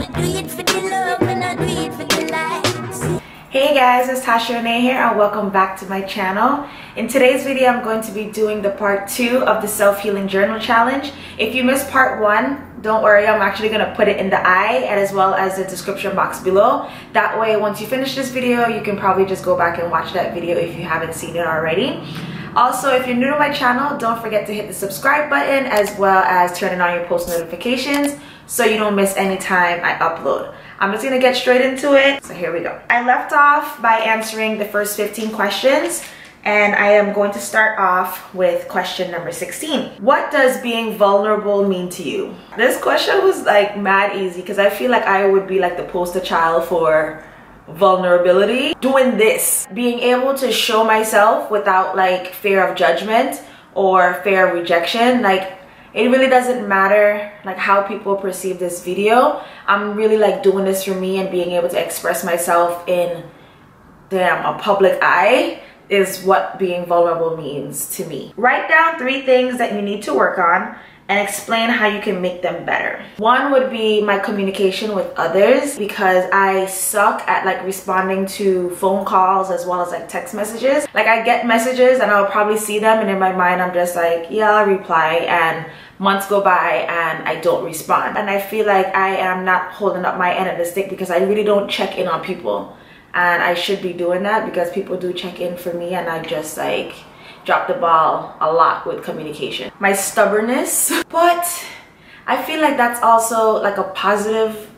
Hey guys, it's Tasha Renee here and welcome back to my channel. In today's video, I'm going to be doing the part 2 of the self-healing journal challenge. If you missed part 1, don't worry, I'm actually going to put it in the eye and as well as the description box below. That way, once you finish this video, you can probably just go back and watch that video if you haven't seen it already. Also, if you're new to my channel, don't forget to hit the subscribe button as well as turning on your post notifications so you don't miss any time I upload. I'm just gonna get straight into it. So here we go. I left off by answering the first 15 questions and I am going to start off with question number 16. What does being vulnerable mean to you? This question was like mad easy because I feel like I would be like the poster child for vulnerability. Doing this, being able to show myself without like fear of judgment or fear of rejection. Like, it really doesn't matter like how people perceive this video. I'm really like doing this for me, and being able to express myself in a public eye is what being vulnerable means to me. Write down 3 things that you need to work on and explain how you can make them better. One would be my communication with others, because I suck at like responding to phone calls as well as like text messages. Like, I get messages and I'll probably see them and in my mind I'm just like, yeah, I'll reply, and months go by and I don't respond. And I feel like I am not holding up my end of the stick because I really don't check in on people. And I should be doing that because people do check in for me and I just like drop the ball a lot with communication. My stubbornness, but I feel like that's also like a positive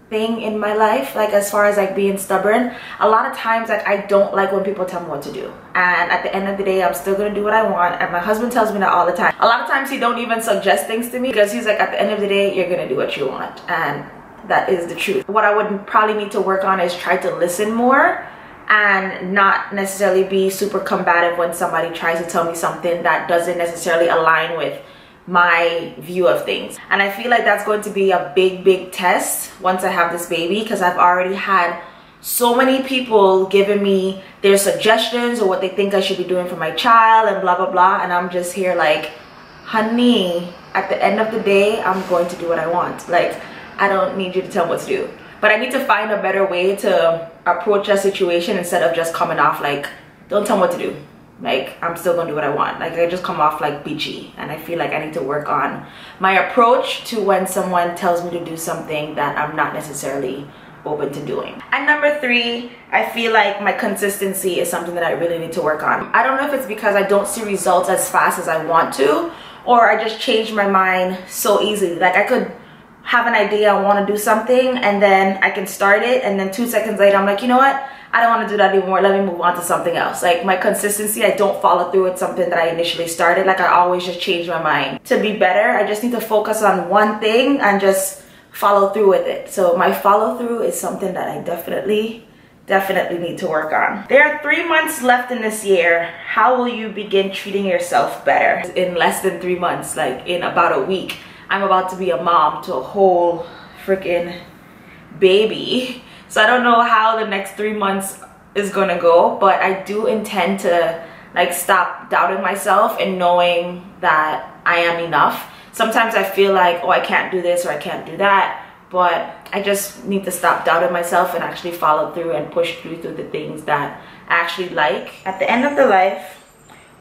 thing in my life. Like, as far as like being stubborn, a lot of times like I don't like when people tell me what to do, and at the end of the day I'm still gonna do what I want. And my husband tells me that all the time. A lot of times he don't even suggest things to me because he's like, at the end of the day you're gonna do what you want, and that is the truth. What I would probably need to work on is try to listen more and not necessarily be super combative when somebody tries to tell me something that doesn't necessarily align with my view of things. And I feel like that's going to be a big test once I have this baby, because I've already had so many people giving me their suggestions or what they think I should be doing for my child and blah blah, and I'm just here like, honey, at the end of the day I'm going to do what I want. Like, I don't need you to tell me what to do. But I need to find a better way to approach a situation instead of just coming off like, don't tell me what to do. Like, I'm still gonna do what I want. Like, I just come off like bitchy. And I feel like I need to work on my approach to when someone tells me to do something that I'm not necessarily open to doing. And number 3, I feel like my consistency is something that I really need to work on. I don't know if it's because I don't see results as fast as I want to, or I just change my mind so easily. Like, I could have an idea, I want to do something, and then I can start it, and then 2 seconds later I'm like, you know what, I don't want to do that anymore, let me move on to something else. Like, my consistency, I don't follow through with something that I initially started. Like, I always just change my mind. To be better, I just need to focus on one thing and just follow through with it. So my follow through is something that I definitely need to work on. There are 3 months left in this year. How will you begin treating yourself better? In less than 3 months, like in about a week, I'm about to be a mom to a whole freaking baby. So I don't know how the next 3 months is gonna go, but I do intend to like stop doubting myself and knowing that I am enough. Sometimes I feel like, oh, I can't do this or I can't do that, but I just need to stop doubting myself and actually follow through and push through the things that I actually like. At the end of the life,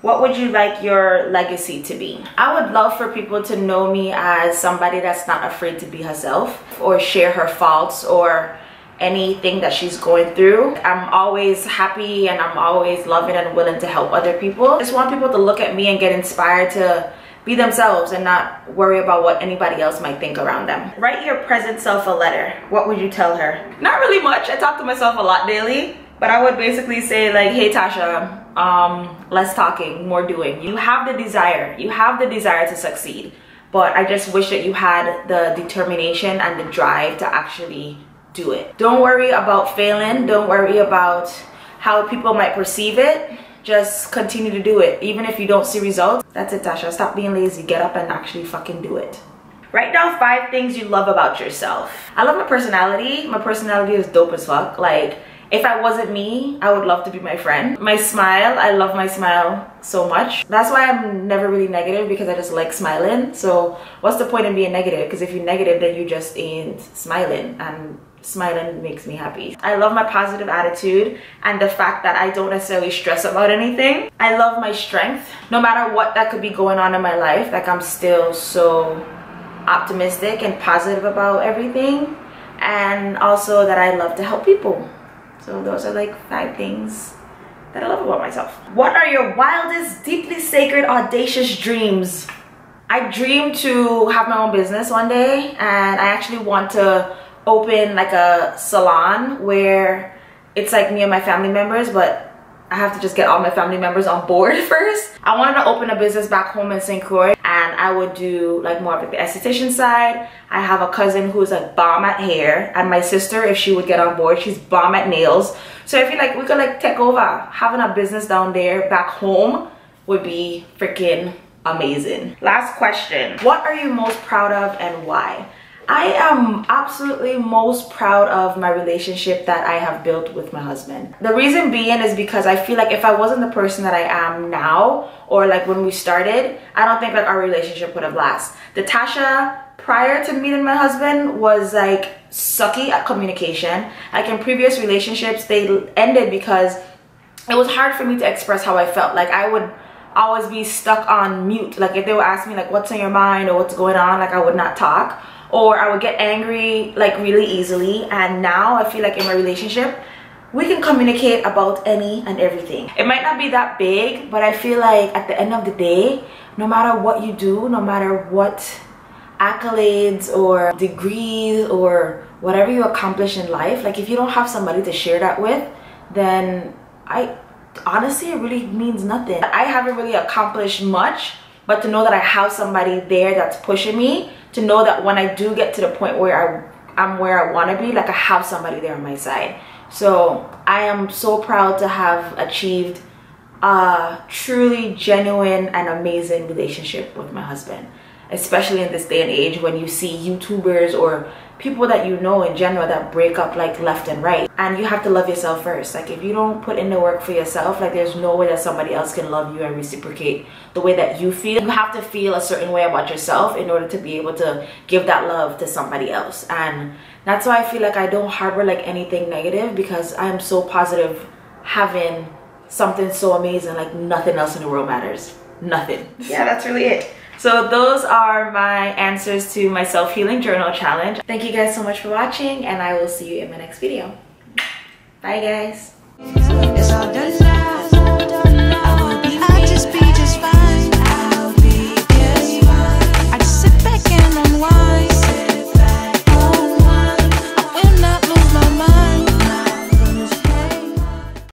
what would you like your legacy to be? I would love for people to know me as somebody that's not afraid to be herself or share her faults or anything that she's going through. I'm always happy and I'm always loving and willing to help other people. I just want people to look at me and get inspired to be themselves and not worry about what anybody else might think around them. Write your present self a letter. What would you tell her? Not really much. I talk to myself a lot daily, but I would basically say like, hey Tasha, less talking, more doing. You have the desire to succeed, but I just wish that you had the determination and the drive to actually do it. Don't worry about failing. Don't worry about how people might perceive it. Just continue to do it. Even if you don't see results, that's it, Tasha. Stop being lazy. Get up and actually fucking do it. Write down 5 things you love about yourself. I love my personality. My personality is dope as fuck. Like, If I wasn't me, I would love to be my friend. My smile, I love my smile so much. That's why I'm never really negative, because I just like smiling. So what's the point in being negative? Because if you're negative, then you just ain't smiling, and smiling makes me happy. I love my positive attitude and the fact that I don't necessarily stress about anything. I love my strength. No matter what that could be going on in my life, like I'm still so optimistic and positive about everything. And also that I love to help people. So those are like 5 things that I love about myself. What are your wildest, deeply sacred, audacious dreams? I dream to have my own business one day, and I actually want to open like a salon where it's like me and my family members, but I have to just get all my family members on board first. I wanted to open a business back home in St. Croix, and I would do like more of like the esthetician side. I have a cousin who's like bomb at hair, and my sister, if she would get on board, she's bomb at nails. So I feel like we could like take over. Having a business down there back home would be freaking amazing. Last question. What are you most proud of and why? I am absolutely most proud of my relationship that I have built with my husband. The reason being is because I feel like if I wasn't the person that I am now, or like when we started, I don't think like our relationship would have lasted. The Tasha prior to meeting my husband was like sucky at communication. Like in previous relationships, they ended because it was hard for me to express how I felt. Like I would always be stuck on mute. Like if they would ask me like what's on your mind or what's going on, like I would not talk. Or I would get angry like really easily. And now I feel like in my relationship, we can communicate about any and everything. It might not be that big, but I feel like at the end of the day, no matter what you do, no matter what accolades or degrees or whatever you accomplish in life, like if you don't have somebody to share that with, then honestly, it really means nothing. I haven't really accomplished much, but to know that I have somebody there that's pushing me, to know that when I do get to the point where I'm where I want to be, like I have somebody there on my side. So I am so proud to have achieved a truly genuine and amazing relationship with my husband, especially in this day and age when you see YouTubers or people that you know in general that break up like left and right. And you have to love yourself first. Like if you don't put in the work for yourself, like there's no way that somebody else can love you and reciprocate the way that you feel. You have to feel a certain way about yourself in order to be able to give that love to somebody else. And that's why I feel like I don't harbor like anything negative, because I am so positive having something so amazing. Like nothing else in the world matters. Nothing. Yeah, that's really it. So those are my answers to my self-healing journal challenge. Thank you guys so much for watching, and I will see you in my next video. Bye guys.